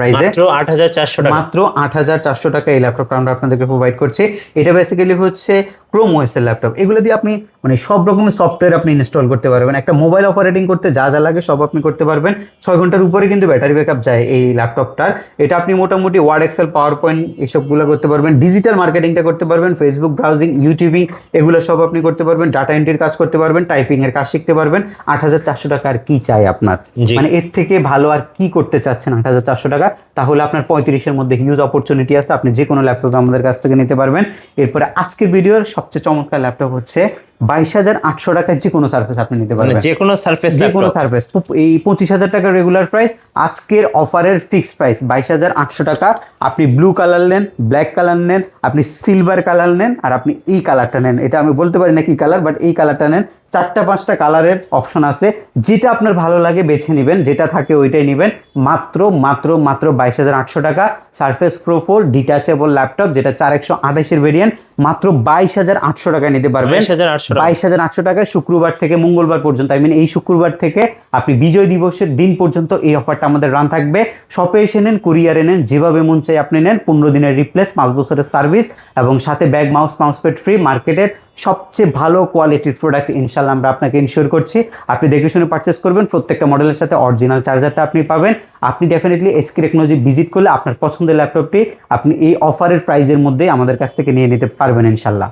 প্রাইসে, মাত্র 8400 টাকা, মাত্র 8400 টাকা এই ল্যাপটপটা আমরা আপনাদেরকে প্রোভাইড করছি। এটা বেসিক্যালি হচ্ছে ক্রোম ওএস এর ল্যাপটপ। এগুলো দিয়ে আপনি মানে সব রকমের সফটওয়্যার আপনি ইনস্টল করতে পারবেন। একটা মোবাইল অপারেটিং করতে যা যা লাগে সব আপনি করতে পারবেন। 6 ঘন্টার উপরে কিন্তু ব্যাটারি ব্যাকআপ যায় এই ল্যাপটপটার। এটা আপনি মোটামুটি ওয়ার্ড, এক্সেল, পাওয়ার পয়েন্ট এসবগুলো করতে পারবেন। ডিজিটাল মার্কেটিংটা করতে পারবেন, ফেসবুক ব্রাউজিং, ইউটিউবিং, এগুলো সব আপনি করতে পারবেন। ডাটা এন্ট্রির কাজ করতে পারবেন, টাইপিং এর কাজ শিখতে পারবেন। 8400 টাকা আর কি চাই আপনার? জি। মানে এর থেকে ভালো আর কি করতে চাচ্ছেন 8400 টাকা? তাহলে আপনার 35-এর মধ্যে হিউজ অপরচুনিটি আছে, আপনি যে কোনো ল্যাপটপ আমাদের কাছ থেকে নিতে পারবেন। এরপরে আজকের ভিডিওর সবচেয়ে চমৎকার ল্যাপটপ হচ্ছে 22,800 টাকার যে কোনো সার্ফেস আপনি নিতে পারবেন। যে কোনো সারফেস যে কোনো সার্ফেস। এই 25,000 টাকার রেগুলার প্রাইস, আজকের অফারের ফিক্সড প্রাইস 22,800 টাকা। আপনি ব্লু কালার নেন, ব্ল্যাক কালার নেন, আপনি সিলভার কালার নেন, আর আপনি এই কালারটা নেন। এটা আমি বলতে পারি না কি কালার, বাট এই কালারটা নেন। 4-5টা কালারের অপশন আছে, যেটা আপনার ভালো লাগে বেছে নেবেন, যেটা থাকে ওইটাই নেবেন। মাত্র মাত্র মাত্র 22,800 টাকা সারফেস প্রো 4 ডিটাচেবল ল্যাপটপ, যেটা 4128 এর ভেরিয়েন্ট, মাত্র 22,800 টাকায় নিতে পারবেন। 22,800 টাকায় শুক্রবার থেকে মঙ্গলবার পর্যন্ত, আই মিন এই শুক্রবার থেকে আপনি বিজয় দিবসের দিন পর্যন্ত এই অফারটা আমাদের রান থাকবে। শপে এসে নেন, কুরিয়ারে নেন, যেভাবে মন চাই আপনি নেন। 15 দিনের রিপ্লেস, 5 বছরের সার্ভিস, এবং সাথে ব্যাগ, মাউস প্যাড ফ্রি। মার্কেটের সবচেয়ে ভালো কোয়ালিটির প্রোডাক্ট ইনশাল্লাহ আমরা আপনাকে ইনশিওর করছি। আপনি দেখে শুনে পারচেস করবেন। প্রত্যেকটা মডেলের সাথে অরিজিনাল চার্জারটা আপনি পাবেন। আপনি ডেফিনেটলি এসকে টেকনোলজি ভিজিট করলে আপনার পছন্দের ল্যাপটপটি আপনি এই অফারের প্রাইজের মধ্যেই আমাদের কাছ থেকে নিয়ে নিতে পারবেন ইনশাল্লাহ।